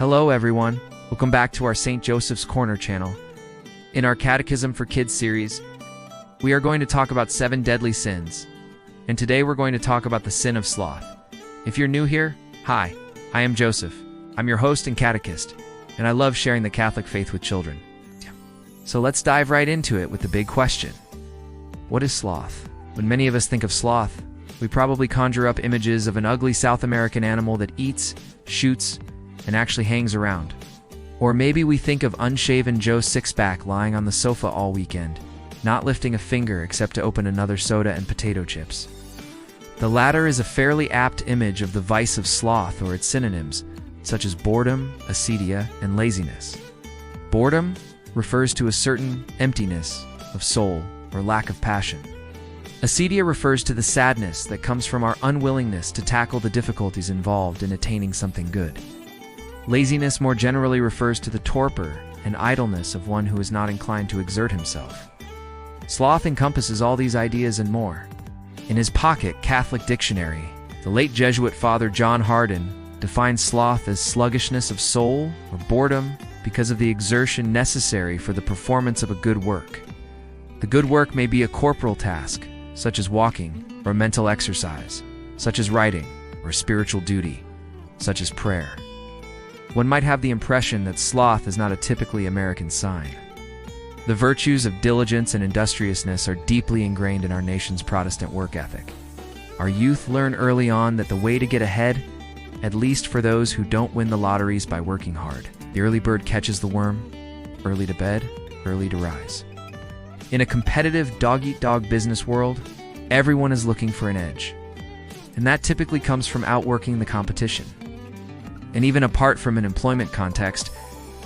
Hello everyone, welcome back to our St. Joseph's Corner channel. In our Catechism for Kids series, we are going to talk about 7 deadly sins. And today we're going to talk about the sin of sloth. If you're new here, hi, I am Joseph. I'm your host and catechist, and I love sharing the Catholic faith with children. So let's dive right into it with the big question. What is sloth? When many of us think of sloth, we probably conjure up images of an ugly South American animal that eats, shoots, and actually hangs around. Or maybe we think of unshaven Joe Sixpack lying on the sofa all weekend, not lifting a finger except to open another soda and potato chips. The latter is a fairly apt image of the vice of sloth or its synonyms, such as boredom, acedia, and laziness. Boredom refers to a certain emptiness of soul or lack of passion. Acedia refers to the sadness that comes from our unwillingness to tackle the difficulties involved in attaining something good. Laziness more generally refers to the torpor and idleness of one who is not inclined to exert himself. Sloth encompasses all these ideas and more. In his pocket Catholic dictionary, the late Jesuit Father John Hardin defines sloth as sluggishness of soul or boredom because of the exertion necessary for the performance of a good work. The good work may be a corporal task, such as walking, or mental exercise, such as writing, or spiritual duty, such as prayer. One might have the impression that sloth is not a typically American sign. The virtues of diligence and industriousness are deeply ingrained in our nation's Protestant work ethic. Our youth learn early on that the way to get ahead, at least for those who don't win the lotteries, by working hard. The early bird catches the worm, early to bed, early to rise. In a competitive dog-eat-dog business world, everyone is looking for an edge. And that typically comes from outworking the competition. And even apart from an employment context,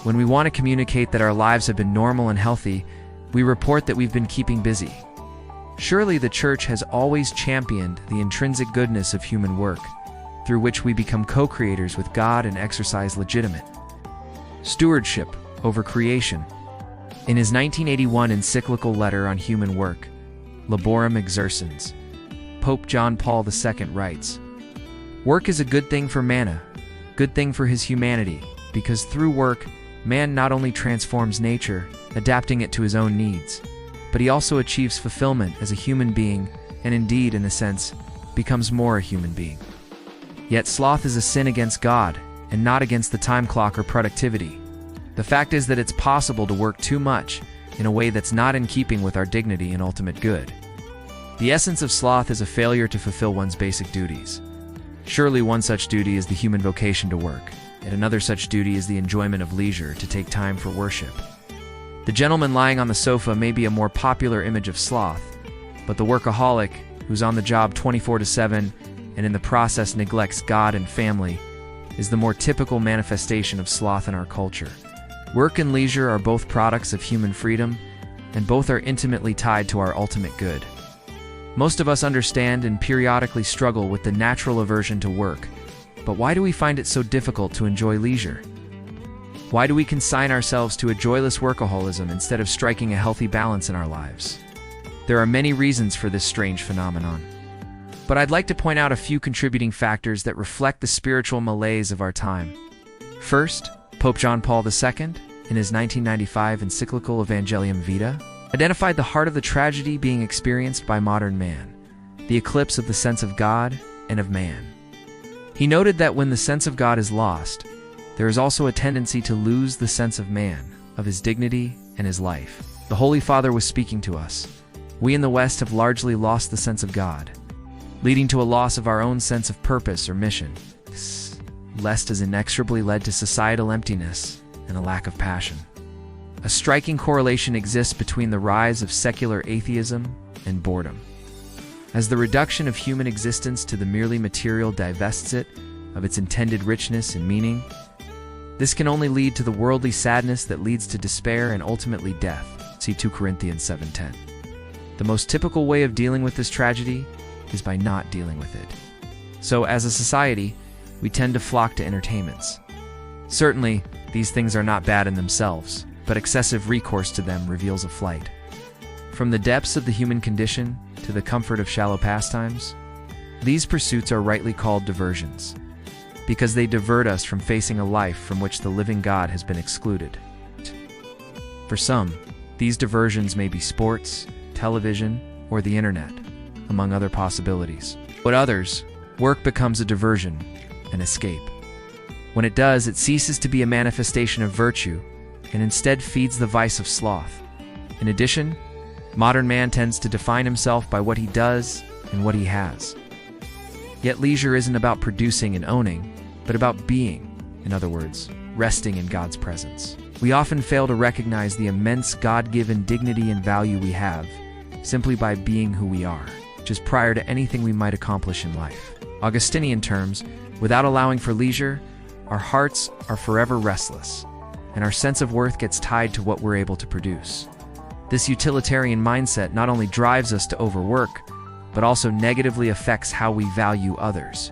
when we want to communicate that our lives have been normal and healthy, we report that we've been keeping busy. Surely the Church has always championed the intrinsic goodness of human work, through which we become co-creators with God and exercise legitimate stewardship over creation. In his 1981 encyclical letter on human work, Laborem Exercens, Pope John Paul II writes, "Work is a good thing for manna, good thing for his humanity, because through work, man not only transforms nature, adapting it to his own needs, but he also achieves fulfillment as a human being, and indeed, in a sense, becomes more a human being." Yet sloth is a sin against God, and not against the time clock or productivity. The fact is that it's possible to work too much in a way that's not in keeping with our dignity and ultimate good. The essence of sloth is a failure to fulfill one's basic duties. Surely one such duty is the human vocation to work, and another such duty is the enjoyment of leisure to take time for worship. The gentleman lying on the sofa may be a more popular image of sloth, but the workaholic, who's on the job 24/7 and in the process neglects God and family, is the more typical manifestation of sloth in our culture. Work and leisure are both products of human freedom, and both are intimately tied to our ultimate good. Most of us understand and periodically struggle with the natural aversion to work, but why do we find it so difficult to enjoy leisure? Why do we consign ourselves to a joyless workaholism instead of striking a healthy balance in our lives? There are many reasons for this strange phenomenon, but I'd like to point out a few contributing factors that reflect the spiritual malaise of our time. First, Pope John Paul II, in his 1995 encyclical Evangelium Vitae, identified the heart of the tragedy being experienced by modern man, the eclipse of the sense of God and of man. He noted that when the sense of God is lost, there is also a tendency to lose the sense of man, of his dignity and his life. The Holy Father was speaking to us. We in the West have largely lost the sense of God, leading to a loss of our own sense of purpose or mission. This lest has inexorably led to societal emptiness and a lack of passion. A striking correlation exists between the rise of secular atheism and boredom. As the reduction of human existence to the merely material divests it of its intended richness and meaning, this can only lead to the worldly sadness that leads to despair and ultimately death. See 2 Corinthians 7:10. The most typical way of dealing with this tragedy is by not dealing with it. So, as a society, we tend to flock to entertainments. Certainly, these things are not bad in themselves, but excessive recourse to them reveals a flight. From the depths of the human condition to the comfort of shallow pastimes, these pursuits are rightly called diversions. because they divert us from facing a life from which the living God has been excluded. For some, these diversions may be sports, television, or the internet, among other possibilities. But others, work becomes a diversion, an escape. When it does, it ceases to be a manifestation of virtue and instead feeds the vice of sloth. In addition, modern man tends to define himself by what he does and what he has. Yet leisure isn't about producing and owning, but about being, in other words, resting in God's presence. We often fail to recognize the immense God-given dignity and value we have simply by being who we are, which is prior to anything we might accomplish in life. Augustinian terms, without allowing for leisure, our hearts are forever restless, and our sense of worth gets tied to what we're able to produce. This utilitarian mindset not only drives us to overwork, but also negatively affects how we value others.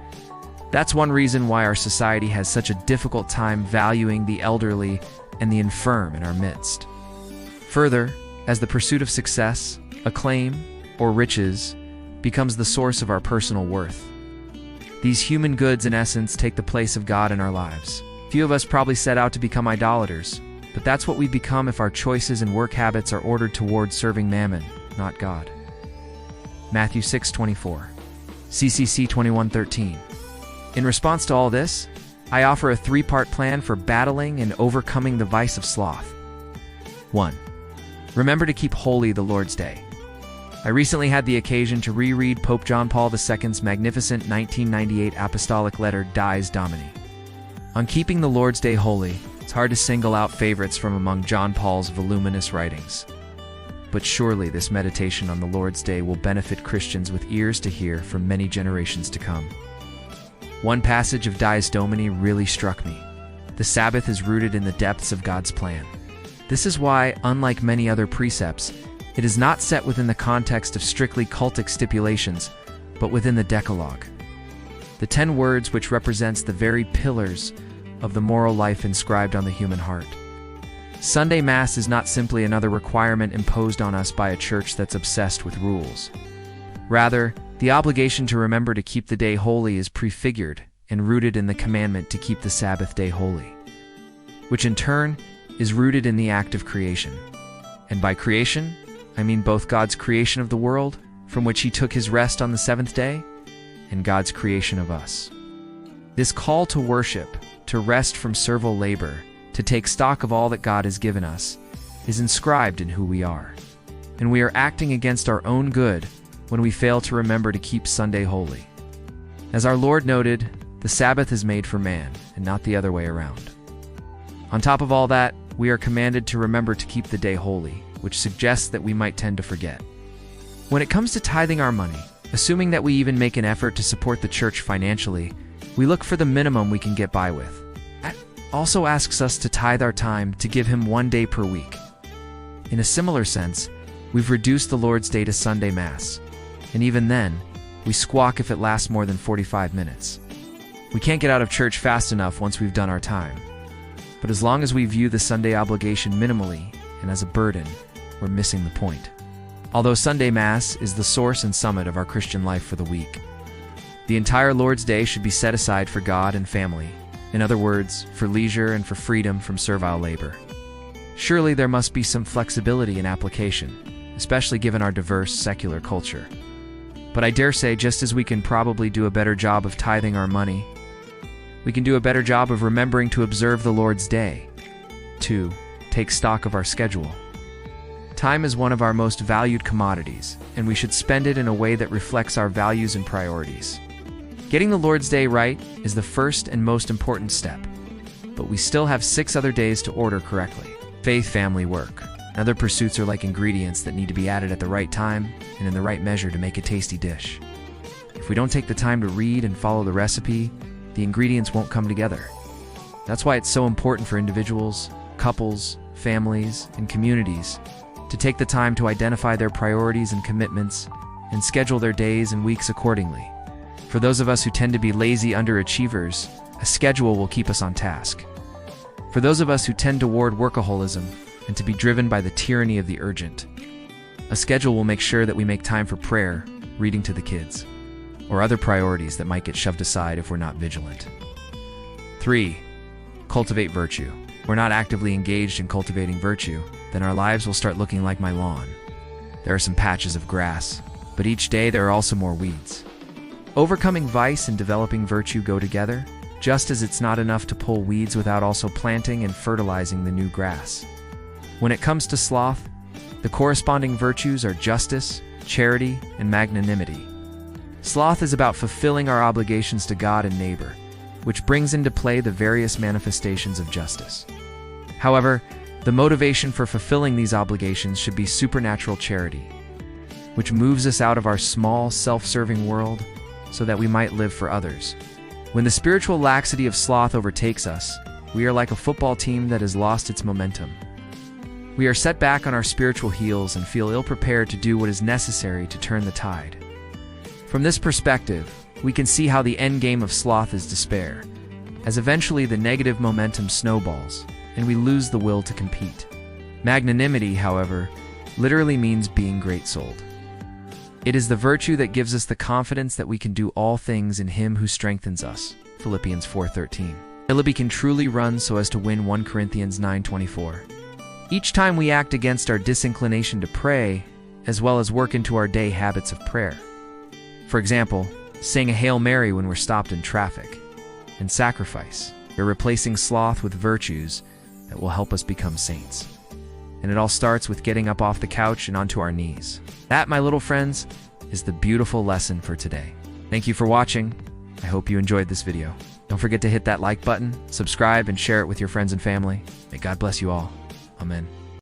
That's one reason why our society has such a difficult time valuing the elderly and the infirm in our midst. Further, as the pursuit of success, acclaim, or riches becomes the source of our personal worth, these human goods in essence take the place of God in our lives. Few of us probably set out to become idolaters, but that's what we become if our choices and work habits are ordered towards serving mammon, not God. Matthew 6:24, CCC 21:13. In response to all this, I offer a three-part plan for battling and overcoming the vice of sloth. 1. Remember to keep holy the Lord's Day. I recently had the occasion to reread Pope John Paul II's magnificent 1998 apostolic letter Dies Domini. On keeping the Lord's Day holy, it's hard to single out favorites from among John Paul's voluminous writings. But surely this meditation on the Lord's Day will benefit Christians with ears to hear for many generations to come. One passage of Dies Domini really struck me. The Sabbath is rooted in the depths of God's plan. This is why, unlike many other precepts, it is not set within the context of strictly cultic stipulations, but within the Decalogue, the 10 words which represents the very pillars of the moral life inscribed on the human heart. Sunday Mass is not simply another requirement imposed on us by a church that's obsessed with rules. Rather, the obligation to remember to keep the day holy is prefigured and rooted in the commandment to keep the Sabbath day holy, which in turn is rooted in the act of creation. And by creation, I mean both God's creation of the world, from which he took his rest on the seventh day, and God's creation of us. This call to worship, to rest from servile labor, to take stock of all that God has given us, is inscribed in who we are. And we are acting against our own good when we fail to remember to keep Sunday holy. As our Lord noted, the Sabbath is made for man, and not the other way around. On top of all that, we are commanded to remember to keep the day holy, which suggests that we might tend to forget. When it comes to tithing our money, assuming that we even make an effort to support the church financially, we look for the minimum we can get by with. That also asks us to tithe our time to give him 1 day per week. In a similar sense, we've reduced the Lord's Day to Sunday Mass, and even then, we squawk if it lasts more than 45 minutes. We can't get out of church fast enough once we've done our time. But as long as we view the Sunday obligation minimally and as a burden, we're missing the point. Although Sunday Mass is the source and summit of our Christian life for the week, the entire Lord's Day should be set aside for God and family. In other words, for leisure and for freedom from servile labor. Surely there must be some flexibility in application, especially given our diverse secular culture. But I dare say, just as we can probably do a better job of tithing our money, we can do a better job of remembering to observe the Lord's Day. 2. Take stock of our schedule. Time is one of our most valued commodities, and we should spend it in a way that reflects our values and priorities. Getting the Lord's Day right is the first and most important step, but we still have 6 other days to order correctly. Faith, family, work. Other pursuits are like ingredients that need to be added at the right time and in the right measure to make a tasty dish. If we don't take the time to read and follow the recipe, the ingredients won't come together. That's why it's so important for individuals, couples, families, and communities to take the time to identify their priorities and commitments and schedule their days and weeks accordingly. For those of us who tend to be lazy underachievers, a schedule will keep us on task. For those of us who tend toward workaholism and to be driven by the tyranny of the urgent, a schedule will make sure that we make time for prayer, reading to the kids, or other priorities that might get shoved aside if we're not vigilant. 3. Cultivate virtue. We're not actively engaged in cultivating virtue, then our lives will start looking like my lawn. There are some patches of grass, but each day there are also more weeds. Overcoming vice and developing virtue go together, just as it's not enough to pull weeds without also planting and fertilizing the new grass. When it comes to sloth, the corresponding virtues are justice, charity, and magnanimity. Sloth is about fulfilling our obligations to God and neighbor, which brings into play the various manifestations of justice. However, the motivation for fulfilling these obligations should be supernatural charity, which moves us out of our small, self-serving world so that we might live for others. When the spiritual laxity of sloth overtakes us, we are like a football team that has lost its momentum. We are set back on our spiritual heels and feel ill-prepared to do what is necessary to turn the tide. From this perspective, we can see how the end game of sloth is despair, as eventually the negative momentum snowballs, and we lose the will to compete. Magnanimity, however, literally means being great-souled. It is the virtue that gives us the confidence that we can do all things in Him who strengthens us. Philippians 4:13. Philippi can truly run so as to win 1 Corinthians 9:24. Each time we act against our disinclination to pray, as well as work into our day habits of prayer. For example, saying a Hail Mary when we're stopped in traffic, and sacrifice. We're replacing sloth with virtues that will help us become saints. And it all starts with getting up off the couch and onto our knees. That, my little friends, is the beautiful lesson for today. Thank you for watching. I hope you enjoyed this video. Don't forget to hit that like button, subscribe, and share it with your friends and family. May God bless you all. Amen.